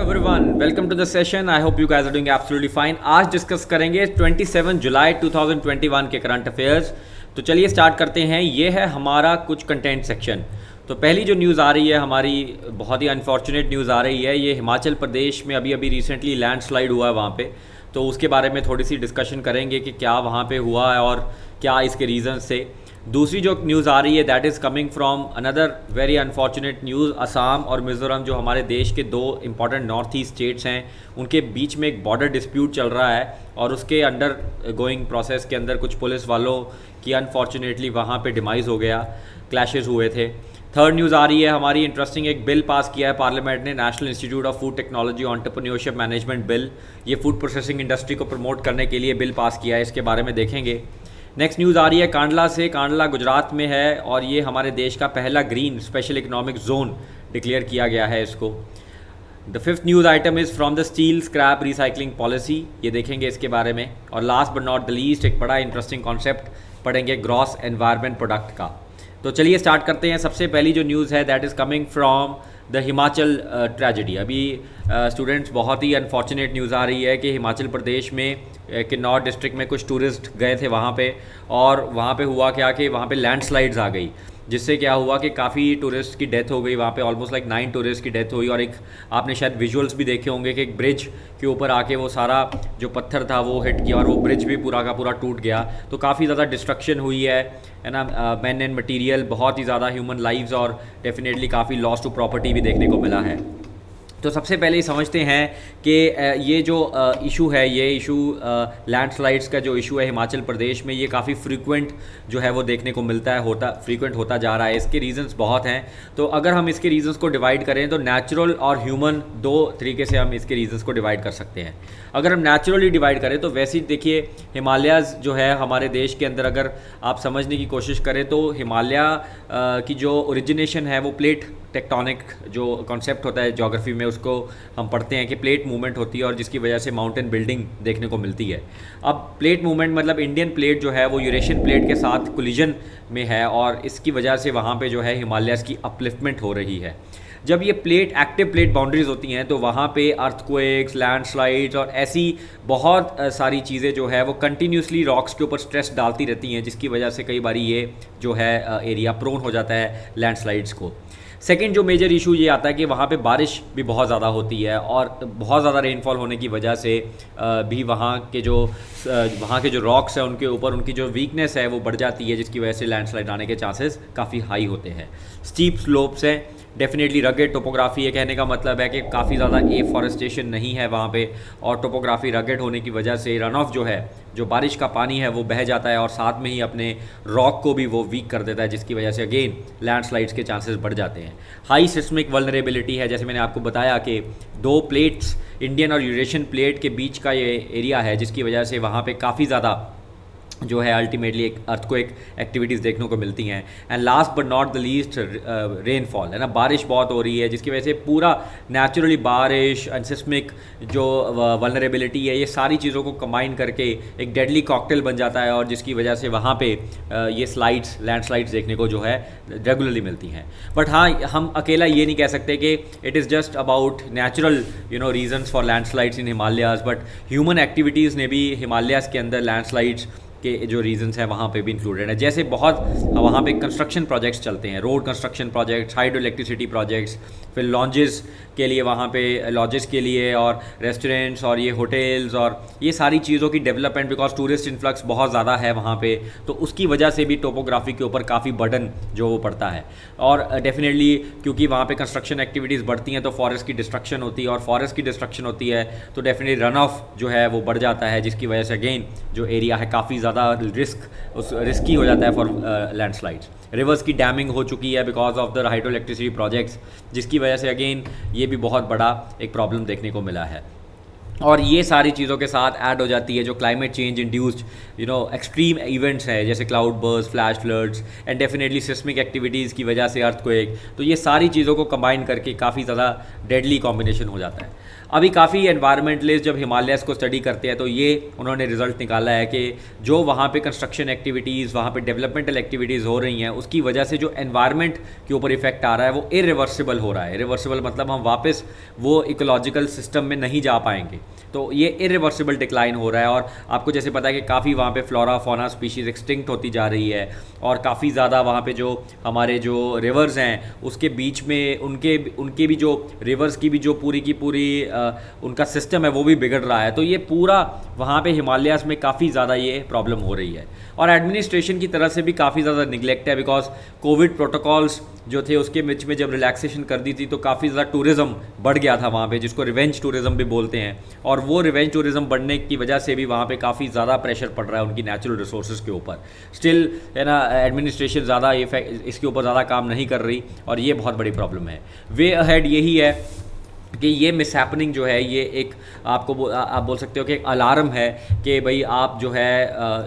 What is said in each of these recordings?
Everyone, welcome to the session. I hope you guys are doing absolutely fine. आज discuss करेंगे 27 जुलाई 2021 के current affairs. तो चलिए start करते हैं। ये है हमारा कुछ कंटेंट सेक्शन। तो पहली जो न्यूज़ आ रही है हमारी, बहुत ही अनफॉर्चुनेट न्यूज़ आ रही है। ये हिमाचल प्रदेश में अभी रिसेंटली लैंडस्लाइड हुआ है वहाँ पे। तो उसके बारे में थोड़ी सी डिस्कशन करेंगे कि क्या वहाँ पे हुआ है और क्या इसके रीज़न्स थे। दूसरी जो न्यूज़ आ रही है that is coming from another very unfortunate news. Assam और मिज़ोरम जो हमारे देश के दो इंपॉर्टेंट नॉर्थ ईस्ट स्टेट्स हैं, उनके बीच में एक बॉर्डर डिस्प्यूट चल रहा है और उसके अंडर गोइंग प्रोसेस के अंदर कुछ पुलिस वालों की अनफॉर्चुनेटली वहाँ पे डिमाइज़ हो गया, क्लैशेस हुए थे। थर्ड न्यूज़ आ रही है हमारी इंटरेस्टिंग, एक बिल पास किया है पार्लियामेंट ने, national institute of food technology entrepreneurship management bill. ये फूड प्रोसेसिंग इंडस्ट्री को प्रमोट करने के लिए बिल पास किया है, इसके बारे में देखेंगे। नेक्स्ट न्यूज़ आ रही है कांडला से। कांडला गुजरात में है और ये हमारे देश का पहला green special economic zone declare किया गया है इसको। The fifth news item is from the steel scrap recycling policy, ये देखेंगे इसके बारे में। और last but not the least एक बड़ा इंटरेस्टिंग कॉन्सेप्ट पढ़ेंगे ग्रॉस एनवायरनमेंट प्रोडक्ट का। तो चलिए स्टार्ट करते हैं। सबसे पहली जो न्यूज़ है that is coming from the Himachal tragedy. अभी स्टूडेंट्स बहुत ही अनफॉर्चुनेट न्यूज़ आ रही है कि हिमाचल प्रदेश में किन्नौर डिस्ट्रिक्ट में कुछ टूरिस्ट गए थे वहाँ पे, और वहाँ पे हुआ क्या कि वहाँ पे लैंडस्लाइड्स आ गई, जिससे क्या हुआ कि काफ़ी टूरिस्ट की डेथ हो गई वहाँ पे। ऑलमोस्ट लाइक 9 टूरिस्ट की डेथ हुई। और एक आपने शायद विजुअल्स भी देखे होंगे कि एक ब्रिज के ऊपर आके वो सारा जो पत्थर था वो हिट किया और वो ब्रिज भी पूरा का पूरा टूट गया। तो काफ़ी ज़्यादा डिस्ट्रक्शन हुई है ना, मैन एंड मटीरियल, बहुत ही ज़्यादा ह्यूमन लाइव्स और डेफिनेटली काफ़ी लॉस टू प्रॉपर्टी भी देखने को मिला है। तो सबसे पहले समझते हैं कि ये जो इशू है, ये इशू लैंडस्लाइड्स का जो इशू है हिमाचल प्रदेश में, ये काफ़ी फ्रीक्वेंट जो है वो देखने को मिलता है, फ्रीक्वेंट होता जा रहा है। इसके रीजंस बहुत हैं। तो अगर हम इसके रीजंस को डिवाइड करें तो नेचुरल और ह्यूमन, दो तरीके से हम इसके रीजंस को डिवाइड कर सकते हैं। अगर हम नेचुरली डिवाइड करें तो वैसे ही देखिए, हिमालयाज़ जो है हमारे देश के अंदर अगर आप समझने की कोशिश करें तो हिमालय की जो ओरिजिनेशन है वो प्लेट टेक्टोनिक जो कॉन्सेप्ट होता है ज्योग्राफी में, उसको हम पढ़ते हैं कि प्लेट मूवमेंट होती है और जिसकी वजह से माउंटेन बिल्डिंग देखने को मिलती है। अब प्लेट मूवमेंट मतलब इंडियन प्लेट जो है वो यूरेशियन प्लेट के साथ कोलिजन में है और इसकी वजह से वहाँ पे जो है हिमालयाज़ की अपलिफ्टमेंट हो रही है। जब ये प्लेट एक्टिव प्लेट बाउंड्रीज होती हैं तो वहाँ पे अर्थक्वेक्स, लैंडस्लाइड्स और ऐसी बहुत सारी चीज़ें जो है वो कंटिन्यूसली रॉक्स के ऊपर स्ट्रेस डालती रहती हैं, जिसकी वजह से कई बारी ये जो है एरिया प्रोन हो जाता है लैंडस्लाइड्स को। सेकेंड जो मेजर इशू ये आता है कि वहाँ पे बारिश भी बहुत ज़्यादा होती है और बहुत ज़्यादा रेनफॉल होने की वजह से भी वहाँ के जो रॉक्स हैं उनके ऊपर उनकी जो वीकनेस है वो बढ़ जाती है, जिसकी वजह से लैंडस्लाइड आने के चांसेस काफ़ी हाई होते हैं। स्टीप स्लोप्स हैं, डेफिनेटली रगेड टोपोग्राफी है, कहने का मतलब है कि काफ़ी ज़्यादा एफॉरेस्टेशन नहीं है वहाँ पे, और टोपोग्राफी रगेड होने की वजह से रन ऑफ जो है, जो बारिश का पानी है वो बह जाता है और साथ में ही अपने रॉक को भी वो वीक कर देता है, जिसकी वजह से अगेन लैंडस्लाइड्स के चांसेस बढ़ जाते हैं। हाई सिस्मिक वल्नरेबिलिटी है, जैसे मैंने आपको बताया कि दो प्लेट्स, इंडियन और यूरेशियन प्लेट के बीच का ये एरिया है, जिसकी वजह से वहाँ पे काफ़ी ज़्यादा जो है अल्टीमेटली एक अर्थक्वेक एक्टिविटीज़ देखने को मिलती हैं। And last but not the least rainfall है ना, बारिश बहुत हो रही है, जिसकी वजह से पूरा नेचुरलि बारिश एंड सिस्मिक जो वल्नरेबिलिटी है, ये सारी चीज़ों को कंबाइन करके एक डेडली कॉकटेल बन जाता है और जिसकी वजह से वहाँ पे ये लैंडस्लाइड्स देखने को जो है रेगुलरली मिलती हैं। बट हाँ, हम अकेला ये नहीं कह सकते कि it is just about natural reasons for landslides in Himalayas, but human activities ने भी हिमालयाज़ के अंदर लैंडस्लाइड्स के जो रीजंस हैं वहाँ पे भी इंक्लूडेड है। जैसे बहुत वहाँ पे कंस्ट्रक्शन प्रोजेक्ट्स चलते हैं, road construction projects, hydro electricity projects, फिर लॉन्जेस के लिए वहाँ पे लॉजेस के लिए और रेस्टोरेंट्स और ये होटल्स और ये सारी चीज़ों की डेवलपमेंट, बिकॉज टूरिस्ट इन्फ्लक्स बहुत ज़्यादा है वहाँ पे, तो उसकी वजह से भी टोपोग्राफी के ऊपर काफ़ी बर्डन जो वो पड़ता है। और डेफिनेटली क्योंकि वहाँ पे कंस्ट्रक्शन एक्टिविटीज़ बढ़ती हैं तो फॉरेस्ट की डिस्ट्रक्शन होती है, और फॉरेस्ट की डिस्ट्रक्शन होती है तो डेफिनेटली रन ऑफ जो है वो बढ़ जाता है, जिसकी वजह से अगेन जो एरिया है काफ़ी ज़्यादा रिस्की हो जाता है फॉर लैंडस्लाइड्स। रिवर्स की डैमिंग हो चुकी है because of the hydro electricity projects, जिसकी वजह से अगेन ये भी बहुत बड़ा एक प्रॉब्लम देखने को मिला है। और ये सारी चीज़ों के साथ ऐड हो जाती है जो climate change induced extreme events हैं, जैसे cloud burst, flash floods and definitely seismic activities की वजह से अर्थक्वेक। तो ये सारी चीज़ों को कंबाइन करके काफ़ी ज़्यादा डेडली कॉम्बिनेशन हो जाता है। अभी काफ़ी एनवायरमेंटलिस्ट जब हिमालयस को स्टडी करते हैं तो ये उन्होंने रिजल्ट निकाला है कि जो वहाँ पे कंस्ट्रक्शन एक्टिविटीज़, वहाँ पे डेवलपमेंटल एक्टिविटीज़ हो रही हैं, उसकी वजह से जो एनवायरनमेंट के ऊपर इफेक्ट आ रहा है वो इरिवर्सिबल हो रहा है। इरिवर्सिबल मतलब हम वापस वो इकोलॉजिकल सिस्टम में नहीं जा पाएंगे, तो ये इरिवर्सिबल डिक्लाइन हो रहा है। और आपको जैसे पता है कि काफ़ी वहाँ पे फ्लोरा फौना स्पीशीज़ एक्सटिंक्ट होती जा रही है, और काफ़ी ज़्यादा वहाँ पे जो हमारे जो रिवर्स हैं उसके बीच में उनके भी जो रिवर्स की भी जो पूरी की पूरी उनका सिस्टम है वो भी बिगड़ रहा है। तो ये पूरा वहाँ पे हिमालयाज़ में काफ़ी ज़्यादा ये प्रॉब्लम हो रही है। और एडमिनिस्ट्रेशन की तरफ से भी काफ़ी ज़्यादा निगलेक्ट है, बिकॉज कोविड प्रोटोकॉल्स जो थे उसके बीच में जब रिलैक्सेशन कर दी थी तो काफ़ी ज़्यादा टूरिज़्म बढ़ गया था वहाँ पे, जिसको रिवेंज टूरिज़्म भी बोलते हैं। और वो रिवेंज टूरिज़्म बढ़ने की वजह से भी वहाँ पे काफ़ी ज़्यादा प्रेशर पड़ रहा है उनकी नेचुरल रिसोर्सेज के ऊपर। स्टिल है ना, एडमिनिस्ट्रेशन ज़्यादा इसके ऊपर ज़्यादा काम नहीं कर रही, और ये बहुत बड़ी प्रॉब्लम है। वे अहेड यही है कि ये मिसहैपनिंग जो है ये एक आप बोल सकते हो कि एक अलार्म है कि भाई आप जो है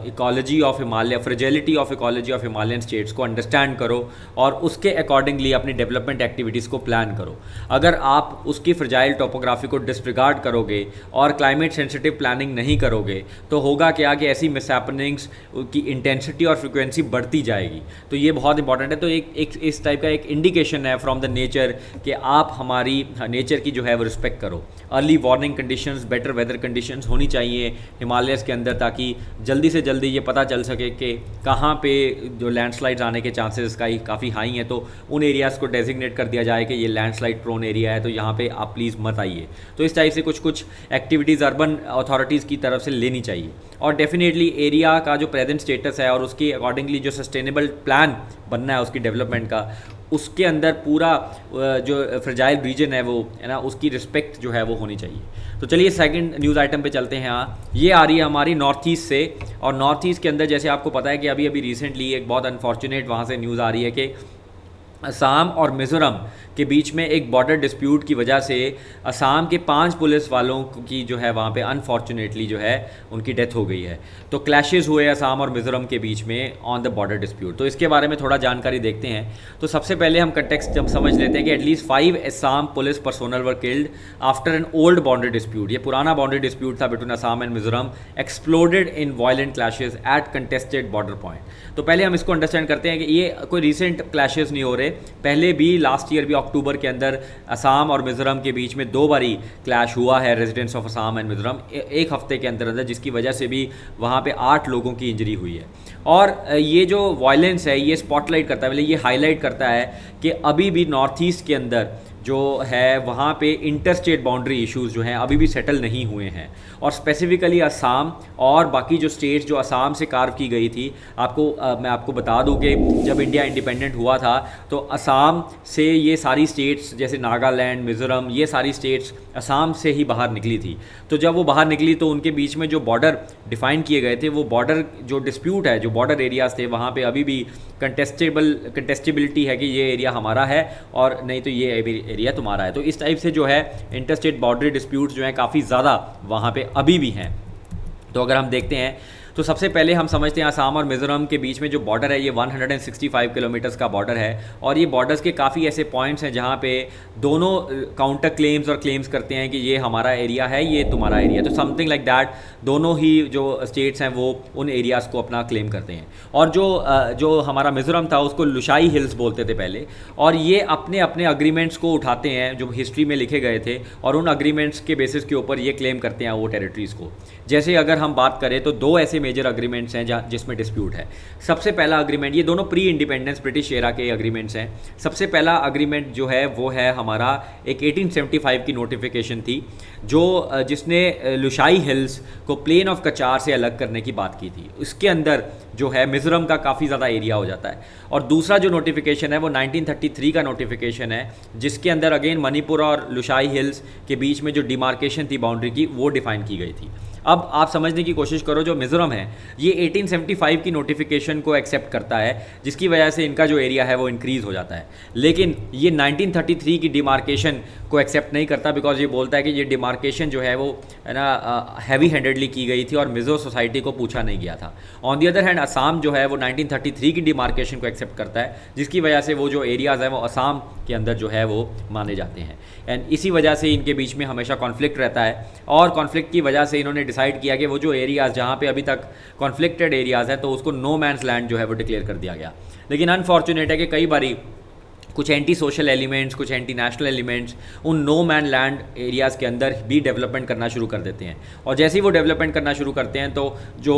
ecology of Himalaya, fragility of ecology of Himalayan states को अंडरस्टैंड करो और उसके अकॉर्डिंगली अपनी डेवलपमेंट एक्टिविटीज़ को प्लान करो। अगर आप उसकी फ्रेजाइल टोपोग्राफी को डिसरिगार्ड करोगे और क्लाइमेट सेंसिटिव प्लानिंग नहीं करोगे तो होगा क्या कि ऐसी मिसहैपनिंग्स की इंटेंसिटी और फ्रिक्वेंसी बढ़ती जाएगी। तो ये बहुत इंपॉर्टेंट है। तो एक इस टाइप का एक इंडिकेशन है फ्रॉम द नेचर कि आप हमारी नेचर की जो है वो रिस्पेक्ट करो। Early warning conditions, better weather conditions होनी चाहिए हिमालयस के अंदर, ताकि जल्दी से जल्दी ये पता चल सके कि कहाँ पे जो लैंडस्लाइड्स आने के चांसेस काफ़ी हाई हैं, तो उन एरियाज़ को डेजिग्नेट कर दिया जाए कि ये लैंडस्लाइड प्रोन एरिया है, तो यहाँ पे आप प्लीज़ मत आइए। तो इस टाइप से कुछ एक्टिविटीज़ अर्बन अथॉरिटीज़ की तरफ से लेनी चाहिए। और डेफिनेटली एरिया का जो प्रेजेंट स्टेटस है और उसकी अकॉर्डिंगली जो सस्टेनेबल प्लान बनना है उसकी डेवलपमेंट का, उसके अंदर पूरा जो फ्रेजाइल रीजन है वो है ना, उसकी रिस्पेक्ट जो है वो होनी चाहिए। तो चलिए सेकंड न्यूज़ आइटम पे चलते हैं। हाँ, ये आ रही है हमारी नॉर्थ ईस्ट से, और नॉर्थ ईस्ट के अंदर जैसे आपको पता है कि अभी रिसेंटली एक बहुत अनफॉर्चुनेट वहाँ से न्यूज़ आ रही है कि असम और मिज़ोरम के बीच में एक बॉर्डर डिस्प्यूट की वजह से असम के 5 पुलिस वालों की जो है वहाँ पे अनफॉर्चुनेटली जो है उनकी डेथ हो गई है। तो क्लैशेस हुए असम और मिज़ोरम के बीच में ऑन द बॉर्डर डिस्प्यूट। तो इसके बारे में थोड़ा जानकारी देखते हैं। तो सबसे पहले हम कंटेक्स्ट जब समझ लेते हैं कि at least 5 Assam police personnel were killed after an old boundary dispute. ये पुराना बाउंड्री डिस्प्यूट था between Assam and Mizoram, exploded in violent clashes at contested border point. तो पहले हम इसको अंडरस्टैंड करते हैं कि ये कोई रिसेंट क्लैशेस नहीं हो रहे, पहले भी लास्ट ईयर भी अक्टूबर के अंदर असम और मिज़ोरम के बीच में 2 बारी क्लैश हुआ है residents of Assam and Mizoram एक हफ्ते के अंदर, जिसकी वजह से भी वहाँ पे 8 लोगों की इंजरी हुई है। और ये जो वायलेंस है ये स्पॉटलाइट करता है, मतलब ये हाईलाइट करता है कि अभी भी नॉर्थ ईस्ट के अंदर जो है वहाँ पे इंटरस्टेट बाउंड्री इश्यूज़ जो हैं अभी भी सेटल नहीं हुए हैं। और स्पेसिफिकली असम और बाकी जो स्टेट्स जो असम से कार्व की गई थी, मैं आपको बता दूं कि जब इंडिया इंडिपेंडेंट हुआ था तो असम से ये सारी स्टेट्स जैसे नागालैंड, मिज़ोरम, ये सारी स्टेट्स असम से ही बाहर निकली थी। तो जब वो बाहर निकली तो उनके बीच में जो बॉर्डर डिफ़ाइन किए गए थे, वो बॉर्डर जो डिस्प्यूट है, जो बॉर्डर एरियाज़ थे, वहाँ पे अभी भी कंटेस्टेबिलिटी है कि ये एरिया हमारा है और नहीं तो ये एरिया तुम्हारा है। तो इस टाइप से जो है इंटरस्टेट बाउंड्री डिस्प्यूट्स जो हैं काफ़ी ज़्यादा वहाँ पे अभी भी हैं। तो अगर हम देखते हैं तो सबसे पहले हम समझते हैं असम और मिज़ोरम के बीच में जो बॉर्डर है ये 165 किलोमीटर्स का बॉर्डर है। और ये बॉर्डर्स के काफ़ी ऐसे पॉइंट्स हैं जहाँ पे दोनों काउंटर क्लेम्स और क्लेम्स करते हैं कि ये हमारा एरिया है, ये तुम्हारा एरिया। तो समथिंग लाइक दैट दोनों ही जो स्टेट्स हैं वो उन एरियाज़ को अपना क्लेम करते हैं। और जो हमारा मिज़ोरम था उसको लुशाई हिल्स बोलते थे पहले, और ये अपने अपने अग्रीमेंट्स को उठाते हैं जो हिस्ट्री में लिखे गए थे, और उन अग्रीमेंट्स के बेसिस के ऊपर ये क्लेम करते हैं वो टेरिटरीज़ को। जैसे अगर हम बात करें तो 2 ऐसे मेजर अग्रीमेंट्स हैं जिसमें डिस्प्यूट है। सबसे पहला अग्रीमेंट, ये दोनों प्री इंडिपेंडेंस ब्रिटिश एरा के अग्रीमेंट्स हैं। सबसे पहला अग्रीमेंट जो है वो है हमारा एक 1875 की नोटिफिकेशन थी जिसने लुशाई हिल्स को प्लेन ऑफ कचार से अलग करने की बात की थी। इसके अंदर जो है मिज़ोरम का काफ़ी ज़्यादा एरिया हो जाता है। और दूसरा जो नोटिफिकेशन है वो 1933 का नोटिफिकेशन है, जिसके अंदर अगेन मणिपुर और लुशाई हिल्स के बीच में जो डिमार्केशन थी बाउंड्री की वो डिफाइन की गई थी। अब आप समझने की कोशिश करो, जो मिज़ोरम है ये 1875 की नोटिफिकेशन को एक्सेप्ट करता है, जिसकी वजह से इनका जो एरिया है वो इंक्रीज़ हो जाता है। लेकिन ये 1933 की डिमार्केशन को एक्सेप्ट नहीं करता, बिकॉज ये बोलता है कि ये डिमार्केशन जो है वो है ना हैवी हैंडेडली की गई थी और मिज़ो सोसाइटी को पूछा नहीं गया था। On the other hand Assam जो है वो 1933 की डिमार्केशन को एक्सेप्ट करता है, जिसकी वजह से वो जो एरियाज़ हैं वो असम के अंदर जो है वो माने जाते हैं। एंड इसी वजह से इनके बीच में हमेशा कॉन्फ्लिक्ट रहता है, और कॉन्फ्लिक्ट की वजह से इन्होंने डिसाइड किया कि वो जो एरियाज़ जहाँ पे अभी तक कॉन्फ्लिक्टेड एरियाज़ हैं तो उसको नो मैंस लैंड जो है वो डिक्लेयर कर दिया गया। लेकिन अनफॉर्चुनेट है कि कई बारी कुछ एंटी सोशल एलिमेंट्स, कुछ एंटी नेशनल एलिमेंट्स उन नो मैन लैंड एरियाज़ के अंदर भी डेवलपमेंट करना शुरू कर देते हैं, और जैसे ही वो डेवलपमेंट करना शुरू करते हैं तो जो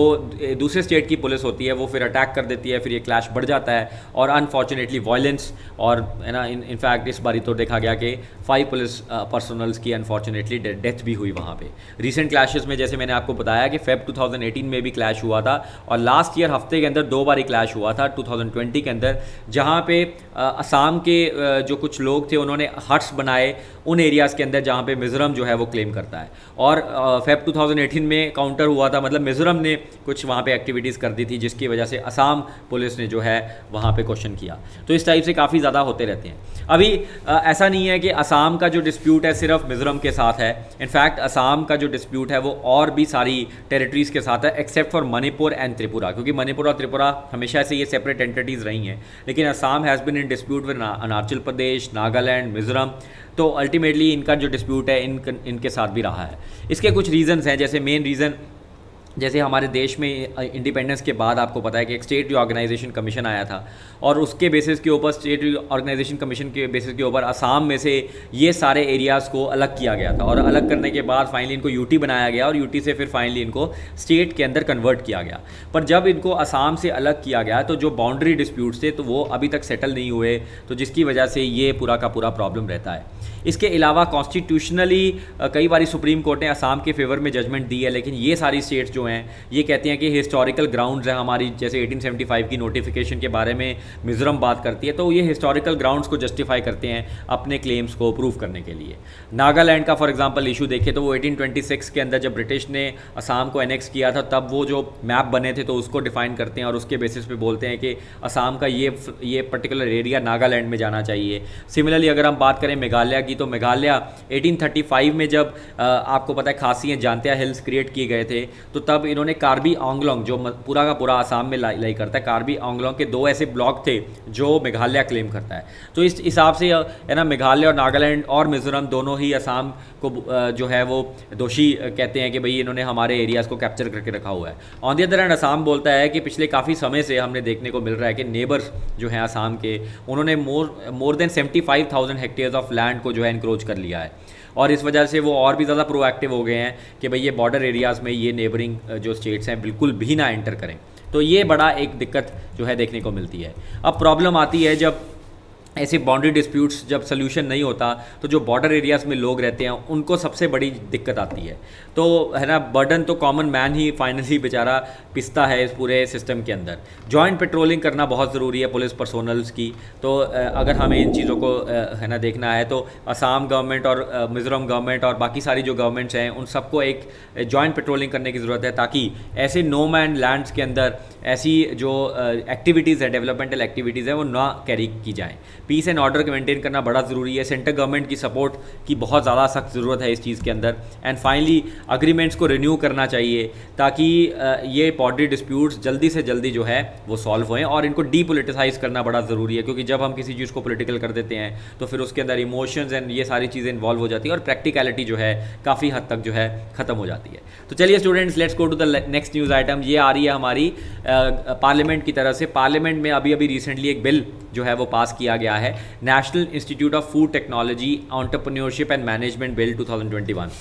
दूसरे स्टेट की पुलिस होती है वो फिर अटैक कर देती है, फिर ये क्लैश बढ़ जाता है और अनफॉर्चुनेटली वायलेंस, और है ना इनफैक्ट इस बारी तो देखा गया कि 5 पुलिस पर्सनल्स की अनफॉर्चुनेटली डेथ भी हुई वहाँ पे। रीसेंट क्लैशेस में जैसे मैंने आपको बताया कि फेब 2018 में भी क्लैश हुआ था, और लास्ट ईयर हफ्ते के अंदर 2 बारी क्लैश हुआ था 2020 के अंदर, जहाँ पे असम के जो कुछ लोग थे उन्होंने हट्स बनाए उन एरियाज़ के अंदर जहाँ पे मिज़ोरम जो है वो क्लेम करता है, और फेब 2018 में काउंटर हुआ था, मतलब मिज़ोरम ने कुछ वहाँ पे एक्टिविटीज़ कर दी थी जिसकी वजह से असम पुलिस ने जो है वहाँ पे क्वेश्चन किया। तो इस टाइप से काफ़ी ज़्यादा होते रहते हैं। अभी ऐसा नहीं है कि असम का जो डिस्प्यूट है सिर्फ मिज़ोरम के साथ है, इनफैक्ट असम का जो डिस्प्यूट है वो और भी सारी टेरिटरीज़ के साथ है except for Manipur and Tripura, क्योंकि मणिपुर और त्रिपुरा हमेशा से ये सेपरेट एंटिटीज़ रही हैं, लेकिन Assam has been in dispute with Arunachal Pradesh, Nagaland, Mizoram, तो अल्टीमेटली इनका जो डिस्प्यूट है इनके साथ भी रहा है। इसके कुछ रीज़न्स हैं, जैसे मेन रीज़न जैसे हमारे देश में इंडिपेंडेंस के बाद आपको पता है कि एक स्टेट रिऑर्गेनाइजेशन कमीशन आया था, और उसके बेसिस के ऊपर स्टेट रिऑर्गेनाइजेशन कमीशन के बेसिस के ऊपर असम में से ये सारे एरियाज़ को अलग किया गया था, और अलग करने के बाद फाइनली इनको यूटी बनाया गया, और यूटी से फिर फाइनली इनको स्टेट के अंदर कन्वर्ट किया गया। पर जब इनको असम से अलग किया गया तो जो बाउंड्री डिस्प्यूट्स थे तो वो अभी तक सेटल नहीं हुए, तो जिसकी वजह से ये पूरा का पूरा प्रॉब्लम रहता है। इसके अलावा कॉन्स्टिट्यूशनली कई बार सुप्रीम कोर्ट ने असम के फेवर में जजमेंट दी है, लेकिन ये सारी स्टेट्स जो हैं ये कहती हैं कि हिस्टोरिकल ग्राउंड्स हैं हमारी, जैसे 1875 की नोटिफिकेशन के बारे में मिज़ोरम बात करती है, तो ये हिस्टोरिकल ग्राउंड्स को जस्टिफाई करते हैं अपने क्लेम्स को प्रूव करने के लिए। नागालैंड का फॉर एग्जांपल इशू देखें तो वो 1826 के अंदर जब ब्रिटिश ने असम को एनेक्स किया था तब वो जो मैप बने थे तो उसको डिफाइन करते हैं, और उसके बेसिस पे बोलते हैं कि असम का ये पर्टिकुलर एरिया नागालैंड में जाना चाहिए। सिमिलरली अगर हम बात करें मेघालय की, तो मेघालय 1835 में जब आपको पता है खासी एंड जानत्या हिल्स क्रिएट किए गए थे, तो तब इन्होंने कार्बी आंगलोंग जो पूरा का पूरा असम में लाई करता है, कार्बी आंगलोंग के 2 ऐसे ब्लॉक थे जो मेघालय क्लेम करता है। तो इस हिसाब से है ना मेघालय और नागालैंड और मिज़ोरम दोनों ही असम को जो है वो दोषी कहते हैं कि भाई इन्होंने हमारे एरियाज़ को कैप्चर करके रखा हुआ है। On the other hand Assam बोलता है कि पिछले काफ़ी समय से हमने देखने को मिल रहा है कि नेबर्स जो हैं असम के, उन्होंने more than 75,000 hectares of land को जो है इंक्रोच कर लिया है, और इस वजह से वो और भी ज़्यादा प्रोएक्टिव हो गए हैं कि भाई ये बॉर्डर एरियाज़ में ये नेबरिंग जो स्टेट्स हैं बिल्कुल भी ना एंटर करें। तो ये बड़ा एक दिक्कत जो है देखने को मिलती है। अब प्रॉब्लम आती है जब ऐसे बाउंड्री डिस्प्यूट्स जब सोल्यूशन नहीं होता तो जो बॉर्डर एरियाज़ में लोग रहते हैं उनको सबसे बड़ी दिक्कत आती है। तो है ना बर्डन तो कॉमन मैन ही फाइनली बेचारा पिसता है इस पूरे सिस्टम के अंदर। जॉइंट पेट्रोलिंग करना बहुत ज़रूरी है पुलिस पर्सोनल्स की। तो अगर हमें इन चीज़ों को है ना देखना है तो असम गवर्नमेंट और मिज़ोरम गवर्नमेंट और बाकी सारी जो गवर्नमेंट्स हैं उन सबको एक जॉइंट पेट्रोलिंग करने की ज़रूरत है, ताकि ऐसे नो मैन लैंड्स के अंदर ऐसी जो एक्टिविटीज़ है, डेवलपमेंटल एक्टिविटीज़ है, वो ना कैरी की जाएँ। पीस एंड ऑर्डर को मेंटेन करना बड़ा ज़रूरी है। सेंट्रल गवर्नमेंट की सपोर्ट की बहुत ज़्यादा सख्त ज़रूरत है इस चीज़ के अंदर। एंड फाइनली अग्रीमेंट्स को रिन्यू करना चाहिए ताकि ये बॉर्डर डिस्प्यूट्स जल्दी से जल्दी जो है वो सॉल्व होएं, और इनको डीपोलिटिसाइज करना बड़ा ज़रूरी है, क्योंकि जब हम किसी चीज़ को पॉलिटिकल कर देते हैं तो फिर उसके अंदर इमोशंस एंड ये सारी चीज़ें इन्वॉल्व हो जाती है और प्रैक्टिकलिटी जो है काफ़ी हद तक जो है ख़त्म हो जाती है। तो चलिए students, let's go to the next news item. ये आ रही है हमारी पार्लियामेंट की तरफ से। पार्लियामेंट में अभी रिसेंटली एक बिल जो है वो पास किया गया है, national institute of food technology entrepreneurship and management bill 2021।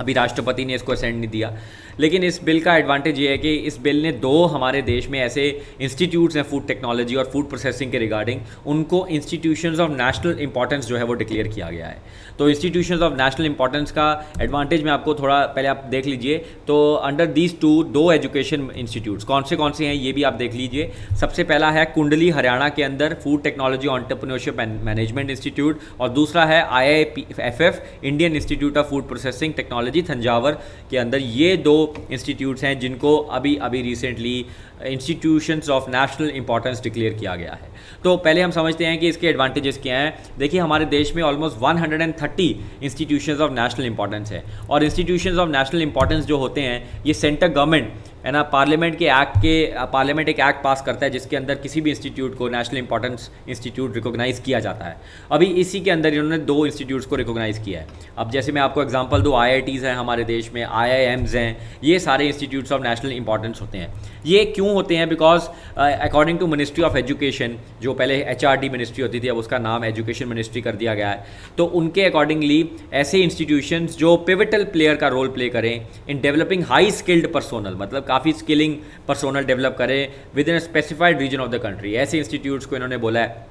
अभी राष्ट्रपति ने इसको असेंड नहीं दिया, लेकिन इस बिल का एडवांटेज ये है कि इस बिल ने 2 हमारे देश में ऐसे इंस्टीट्यूट्स हैं फूड टेक्नोलॉजी और फूड प्रोसेसिंग के रिगार्डिंग, उनको इंस्टीट्यूशंस ऑफ नेशनल इंपॉर्टेंस जो है वो डिक्लेयर किया गया है। तो इंस्टीट्यूशंस ऑफ नेशनल इंपॉर्टेंस का एडवांटेज में आपको थोड़ा पहले आप देख लीजिए। तो अंडर दीज 2 एजुकेशन इंस्टीट्यूट्स कौन से हैं ये भी आप देख लीजिए। सबसे पहला है कुंडली हरियाणा के अंदर food technology entrepreneurship and management institute, और दूसरा है IIFF Indian institute of food processing technology Thanjavur के अंदर। ये 2 इंस्टीट्यूट्स हैं जिनको अभी recently institutions of national importance declare किया गया है। तो पहले हम समझते हैं कि इसके एडवांटेजेस क्या हैं। देखिए, हमारे देश में almost 130 institutions of national importance है, और इंस्टीट्यूशंस ऑफ नेशनल इंपॉर्टेंस जो होते हैं ये सेंट्रल गवर्नमेंट है ना, पार्लियामेंट एक एक्ट पास करता है जिसके अंदर किसी भी इंस्टीट्यूट को नेशनल इंपॉर्टेंस इंस्टीट्यूट रिकॉग्नाइज़ किया जाता है। अभी इसी के अंदर इन्होंने 2 इंस्टीट्यूट्स को रिकॉग्नाइज़ किया है। अब जैसे मैं आपको एग्जांपल दूँ, IITs हैं हमारे देश में, IIMs हैं, ये सारे इंस्टीट्यूट्स ऑफ नेशनल इंपॉर्टेंस होते हैं। ये क्यों होते हैं? Because according to ministry of education, जो पहले HRD मिनिस्ट्री होती थी, अब उसका नाम एजुकेशन मिनिस्ट्री कर दिया गया है, तो उनके अकॉर्डिंगली ऐसे इंस्टीट्यूशंस जो पिवटल प्लेयर का रोल प्ले करें in developing high skilled personnel, मतलब काफ़ी स्किलिंग पर्सोनल डेवलप करें within a specified region of the country, ऐसे इंस्टीट्यूट्स को इन्होंने बोला है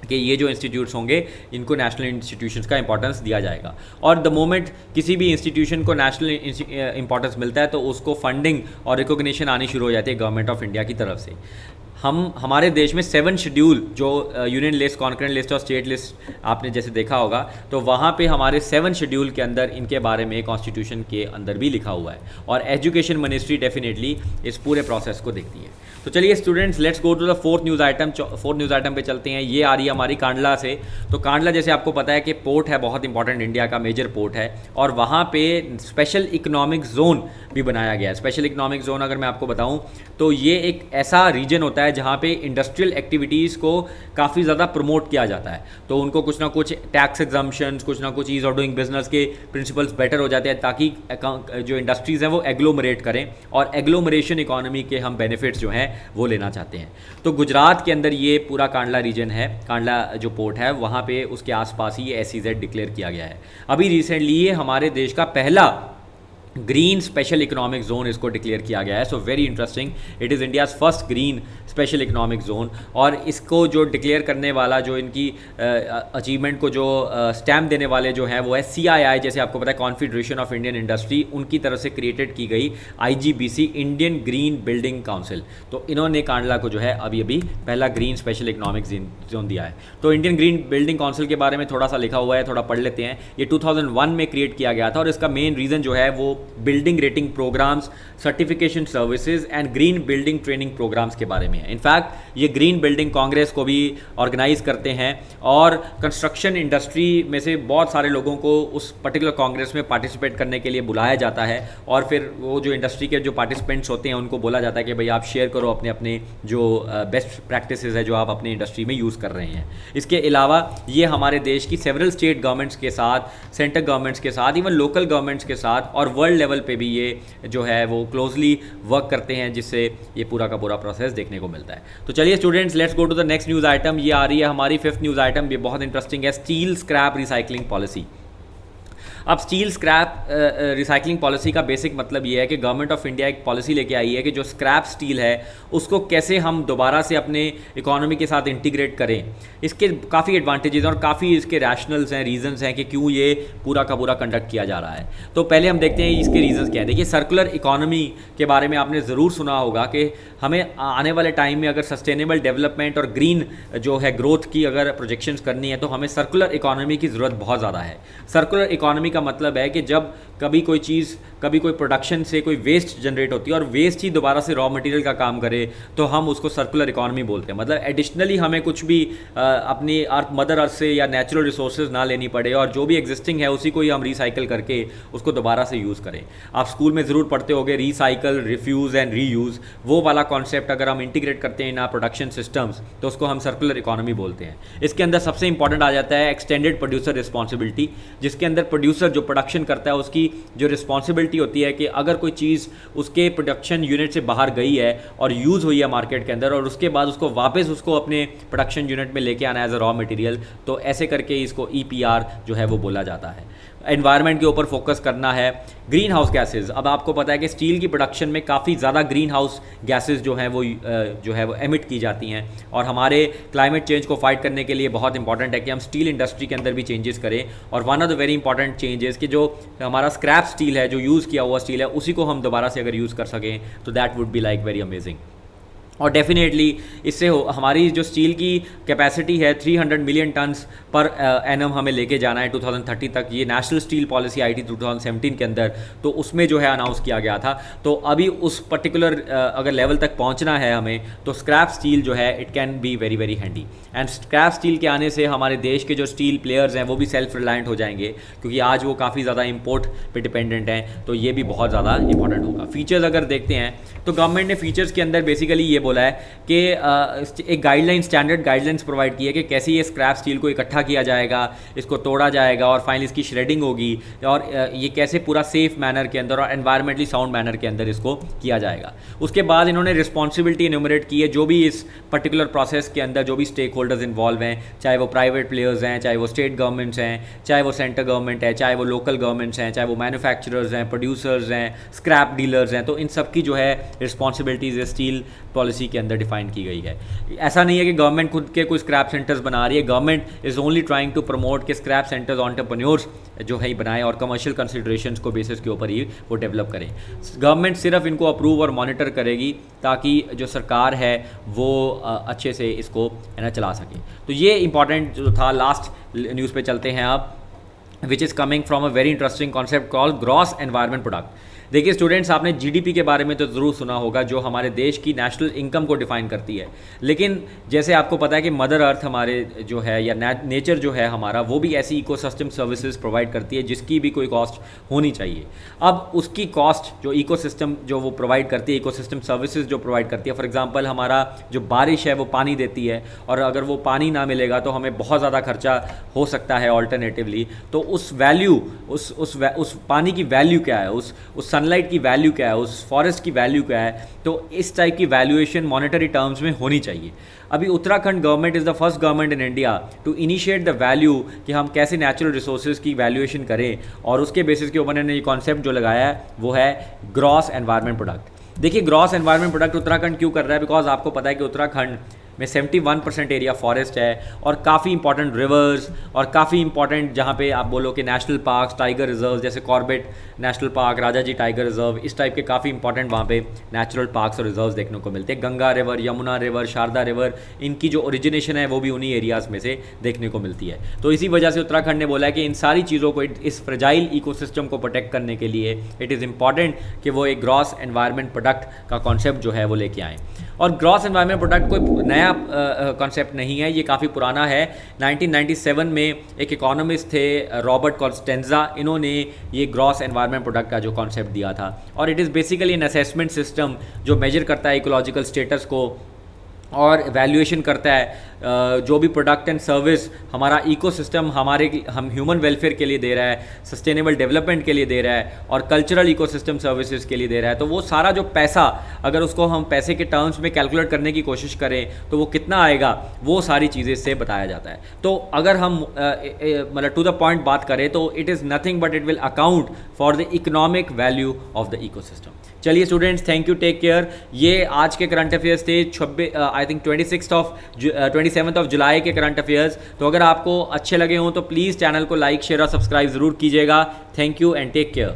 कि ये जो इंस्टीट्यूट्स होंगे इनको नेशनल इंस्टीट्यूशंस का इंपॉर्टेंस दिया जाएगा। और द मोमेंट किसी भी इंस्टीट्यूशन को नेशनल इंपॉर्टेंस मिलता है तो उसको फंडिंग और रिकॉग्निशन आनी शुरू हो जाती है गवर्नमेंट ऑफ इंडिया की तरफ से। हमारे देश में 7 शेड्यूल, जो यूनियन लिस्ट, कॉन्करेंट लिस्ट और स्टेट लिस्ट आपने जैसे देखा होगा, तो वहाँ पे हमारे 7 शेड्यूल के अंदर इनके बारे में कॉन्स्टिट्यूशन के अंदर भी लिखा हुआ है, और एजुकेशन मिनिस्ट्री डेफिनेटली इस पूरे प्रोसेस को देखती है। तो चलिए students, let's go to the fourth news item. Fourth news item पे चलते हैं। ये आ रही है हमारी कांडला से। तो कांडला जैसे आपको पता है कि पोर्ट है, बहुत इंपॉर्टेंट, इंडिया का मेजर पोर्ट है, और वहाँ पे स्पेशल इकोनॉमिक जोन भी बनाया गया है। स्पेशल इकोनॉमिक जोन अगर मैं आपको बताऊँ तो ये एक ऐसा रीजन होता है जहाँ पे इंडस्ट्रियल एक्टिविटीज़ को काफ़ी ज़्यादा प्रमोट किया जाता है। तो उनको कुछ ना कुछ टैक्स एग्जम्पशंस, कुछ ना कुछ ईज़ ऑफ डूइंग बिजनेस के प्रिंसिपल्स बेटर हो जाते हैं, ताकि जो इंडस्ट्रीज़ हैं वो एग्लोमरेट करें, और एग्लोमरेशन इकोनॉमी के हम बेनिफिट्स जो हैं वो लेना चाहते हैं। तो गुजरात के अंदर ये पूरा कांडला रीजन है, कांडला जो पोर्ट है वहाँ पे उसके आसपास ही ये SEZ डिक्लेयर किया गया है। अभी रिसेंटली ये हमारे देश का पहला ग्रीन स्पेशल इकोनॉमिक जोन इसको डिक्लेयर किया गया है। So very interesting, it is India's first green special economic zone. और इसको जो डिक्लेयर करने वाला, जो इनकी अचीवमेंट को जो स्टैम्प देने वाले जो हैं वो है CII, जैसे आपको पता है कॉन्फेडरेशन ऑफ इंडियन इंडस्ट्री, उनकी तरफ से क्रिएटेड की गई IGBC, Indian green building council. तो इन्होंने कांडला को जो है अभी पहला ग्रीन स्पेशल इकोनॉमिक जोन दिया है। तो इंडियन ग्रीन बिल्डिंग काउंसिल के बारे में थोड़ा सा लिखा हुआ है, थोड़ा पढ़ लेते हैं। ये 2001 में क्रिएट किया गया था, और इसका मेन रीज़न जो है वो building rating programmes, certification services and green building training programmes के बारे में है। इनफैक्ट ये ग्रीन बिल्डिंग कांग्रेस को भी ऑर्गेनाइज करते हैं, और कंस्ट्रक्शन इंडस्ट्री में से बहुत सारे लोगों को उस पर्टिकुलर कांग्रेस में पार्टिसिपेट करने के लिए बुलाया जाता है, और फिर वो जो इंडस्ट्री के जो पार्टिसिपेंट्स होते हैं उनको बोला जाता है कि भाई आप शेयर करो अपने अपने जो बेस्ट प्रैक्टिसेस है जो आप अपनी इंडस्ट्री में यूज़ कर रहे हैं। इसके अलावा ये हमारे देश की सेवरल स्टेट गवर्नमेंट्स के साथ, सेंट्रल गवर्नमेंट्स के साथ, इवन लोकल गवर्नमेंट्स के साथ और वर्ल्ड लेवल पे भी ये जो है वो क्लोजली वर्क करते हैं, जिससे ये पूरा का पूरा प्रोसेस देखने को मिलता है। तो चलिए students, let's go to the next news item. ये आ रही है हमारी 5th न्यूज़ आइटम। ये बहुत इंटरेस्टिंग है, स्टील स्क्रैप रिसाइकलिंग पॉलिसी। अब स्टील स्क्रैप रिसाइकलिंग पॉलिसी का बेसिक मतलब ये है कि गवर्नमेंट ऑफ इंडिया एक पॉलिसी लेके आई है कि जो स्क्रैप स्टील है उसको कैसे हम दोबारा से अपने इकोनॉमी के साथ इंटीग्रेट करें। इसके काफ़ी एडवांटेजेस और काफ़ी इसके रैशनल्स हैं, रीजंस हैं कि क्यों ये पूरा का पूरा कंडक्ट किया जा रहा है। तो पहले हम देखते हैं इसके रीजंस क्या हैं। देखिए, सर्कुलर इकोनॉमी के बारे में आपने ज़रूर सुना होगा कि हमें आने वाले टाइम में अगर सस्टेनेबल डेवलपमेंट और ग्रीन जो है ग्रोथ की अगर प्रोजेक्शंस करनी है तो हमें सर्कुलर इकोनॉमी की ज़रूरत बहुत ज़्यादा है। सर्कुलर इकोनॉमी का मतलब है कि जब कभी कोई चीज़, कभी कोई प्रोडक्शन से कोई वेस्ट जनरेट होती है और वेस्ट ही दोबारा से रॉ मटेरियल का काम करे, तो हम उसको सर्कुलर इकोनॉमी बोलते हैं। मतलब एडिशनली हमें कुछ भी अपनी मदर अर्थ से या नेचुरल रिसोर्सेज ना लेनी पड़े, और जो भी एग्जिस्टिंग है उसी को ही हम रिसाइकिल करके उसको दोबारा से यूज़ करें। आप स्कूल में ज़रूर पढ़ते होंगे रिसाइकल, रिफ्यूज़ एंड रीयूज़। वो वाला कॉन्सेप्ट अगर हम इंटीग्रेट करते हैं इन प्रोडक्शन सिस्टम्स तो उसको हम सर्कुलर इकोनॉमी बोलते हैं। इसके अंदर सबसे इंपॉर्टेंट आ जाता है एक्सटेंडेड प्रोड्यूसर रिस्पॉन्सिबिलिटी, जिसके अंदर प्रोड्यूसर जो प्रोडक्शन करता है उसकी जो रिस्पॉन्सिबिलिटी होती है कि अगर कोई चीज़ उसके प्रोडक्शन यूनिट से बाहर गई है और यूज़ हुई है मार्केट के अंदर, और उसके बाद उसको वापस उसको अपने प्रोडक्शन यूनिट में लेके आना है एज अ रॉ मटेरियल, तो ऐसे करके इसको EPR जो है वो बोला जाता है। एनवायरनमेंट के ऊपर फोकस करना है। ग्रीन हाउस गैसेज, अब आपको पता है कि स्टील की प्रोडक्शन में काफ़ी ज़्यादा ग्रीन हाउस गैसेज जो हैं वो एमिट की जाती हैं, और हमारे क्लाइमेट चेंज को फाइट करने के लिए बहुत इंपॉर्टेंट है कि हम स्टील इंडस्ट्री के अंदर भी चेंजेस करें। और one of the very important changes कि जो हमारा स्क्रैप स्टील है, जो यूज़ किया हुआ स्टील है, उसी को हम दोबारा से अगर यूज़ कर सकें तो that would be like very amazing. और डेफिनेटली इससे हमारी जो स्टील की कैपेसिटी है 300 मिलियन टन्स पर एनम हमें लेके जाना है 2030 तक। ये नेशनल स्टील पॉलिसी आई थी 2017 के अंदर, तो उसमें जो है अनाउंस किया गया था। तो अभी उस पर्टिकुलर अगर लेवल तक पहुंचना है हमें, तो स्क्रैप स्टील जो है it can be very very handy. And scrap steel के आने से हमारे देश के जो स्टील प्लेयर्स हैं वो भी सेल्फ रिलायंट हो जाएंगे, क्योंकि आज वो काफ़ी ज़्यादा इंपोर्ट पे डिपेंडेंट हैं। तो ये भी बहुत ज़्यादा इंपॉर्टेंट होगा। फीचर्स अगर देखते हैं तो गवर्नमेंट ने फीचर्स के अंदर बेसिकली ये बोला है कि एक गाइडलाइन, स्टैंडर्ड गाइडलाइंस प्रोवाइड की है कि कैसे ये स्क्रैप स्टील को इकट्ठा किया जाएगा, इसको तोड़ा जाएगा और फाइनली इसकी श्रेडिंग होगी, और ये कैसे पूरा सेफ मैनर के अंदर और एनवायरमेंटली साउंड मैनर के अंदर इसको किया जाएगा। उसके बाद इन्होंने रिस्पॉन्सिबिलिटी एन्यूमरेट की है, जो भी इस पर्टिकुलर प्रोसेस के अंदर जो भी स्टेक होल्डर्स इन्वॉल्व हैं, चाहे वो प्राइवेट प्लेयर्स हैं, चाहे वो स्टेट गवर्नमेंट्स हैं, चाहे वो सेंटर गवर्नमेंट है, चाहे वो लोकल गवर्नमेंट्स हैं, चाहे वो मैन्युफैक्चरर्स हैं, प्रोड्यूसर्स हैं, स्क्रैप डीलर्स हैं, तो इन सब की जो है रिस्पॉन्सिबिलिटीज़ स्टील पॉलिसी के अंदर डिफाइन की गई है। ऐसा नहीं है कि गवर्नमेंट खुद के कोई स्क्रैप सेंटर्स बना रही है। Government is only trying to promote के स्क्रैप सेंटर्स एंटरप्रेन्योर्स जो है बनाएं और कमर्शियल कंसिडरेशंस को बेसिस के ऊपर ही वो डेवलप करें। गवर्नमेंट सिर्फ इनको अप्रूव और मॉनिटर करेगी ताकि जो सरकार है वो अच्छे से इसको है ना चला सके। तो ये इंपॉर्टेंट जो था। लास्ट न्यूज़ पे चलते हैं आप, which is coming from a very interesting concept called gross environment product. देखिए स्टूडेंट्स, आपने जीडीपी के बारे में तो ज़रूर सुना होगा, जो हमारे देश की नेशनल इनकम को डिफाइन करती है। लेकिन जैसे आपको पता है कि मदर अर्थ हमारे जो है या नेचर जो है हमारा, वो भी ऐसी इकोसिस्टम सर्विसेज प्रोवाइड करती है जिसकी भी कोई कॉस्ट होनी चाहिए। अब उसकी कॉस्ट जो इकोसिस्टम जो वो प्रोवाइड करती है, इकोसिस्टम सर्विसेज जो प्रोवाइड करती है, फॉर एग्जांपल हमारा जो बारिश है वो पानी देती है, और अगर वो पानी ना मिलेगा तो हमें बहुत ज़्यादा खर्चा हो सकता है ऑल्टरनेटिवली। तो उस वैल्यू उस पानी की वैल्यू क्या है, उस सनलाइट की वैल्यू क्या है, उस फॉरेस्ट की वैल्यू क्या है, तो इस टाइप की वैल्यूएशन मॉनेटरी टर्म्स में होनी चाहिए। अभी Uttarakhand government is the first government in India to initiate the value कि हम कैसे नेचुरल रिसोर्सेज की वैल्यूएशन करें, और उसके बेसिस के ऊपर इन्होंने ये कॉन्सेप्ट जो लगाया है वो है ग्रॉस एनवायरनमेंट प्रोडक्ट। देखिए ग्रॉस एनवायरनमेंट प्रोडक्ट उत्तराखंड क्यों कर रहा है, बिकॉज आपको पता है कि उत्तराखंड में 71% एरिया फॉरेस्ट है, और काफ़ी इंपॉर्टेंट रिवर्स और काफ़ी इंपॉर्टेंट जहाँ पे आप बोलो कि नेशनल पार्क्स, टाइगर रिजर्व, जैसे Corbett national park, Rajaji tiger reserve, इस टाइप के काफ़ी इंपॉर्टेंट वहाँ पे नेचुरल पार्क्स और रिजर्व्स देखने को मिलते हैं। Ganga river, Yamuna river, Sharda river, इनकी जो ओरिजिनेशन है वो भी उन्हीं एरियाज़ में से देखने को मिलती है। तो इसी वजह से उत्तराखंड ने बोला है कि इन सारी चीज़ों को, इस फ्रेजाइल इकोसिस्टम को प्रोटेक्ट करने के लिए इट इज़ इम्पॉर्टेंट कि वो एक ग्रॉस एनवायरनमेंट प्रोडक्ट का कॉन्सेप्ट जो है वो लेके आएँ। और ग्रॉस एनवायरनमेंट प्रोडक्ट कोई नया कॉन्सेप्ट नहीं है, ये काफ़ी पुराना है। 1997 में एक इकोनॉमिस्ट थे रॉबर्ट कॉन्स्टेंजा, इन्होंने ये ग्रॉस एनवायरनमेंट प्रोडक्ट का जो कॉन्सेप्ट दिया था। और it is basically an assessment system जो मेजर करता है इकोलॉजिकल स्टेटस को और वैल्यूएशन करता है जो भी प्रोडक्ट एंड सर्विस हमारा इकोसिस्टम हम ह्यूमन वेलफेयर के लिए दे रहा है, सस्टेनेबल डेवलपमेंट के लिए दे रहा है, और कल्चरल इकोसिस्टम सर्विसेज के लिए दे रहा है। तो वो सारा जो पैसा, अगर उसको हम पैसे के टर्म्स में कैलकुलेट करने की कोशिश करें तो वो कितना आएगा, वो सारी चीज़ें इससे बताया जाता है। तो अगर हम मतलब टू द पॉइंट बात करें तो it is nothing but it will account for the economic value of the ecosystem. चलिए students, thank you, take care. ये आज के करंट अफेयर्स थे, 27 ऑफ जुलाई के करंट अफेयर्स। तो अगर आपको अच्छे लगे हों तो प्लीज़ चैनल को लाइक, शेयर और सब्सक्राइब ज़रूर कीजिएगा। Thank you and take care.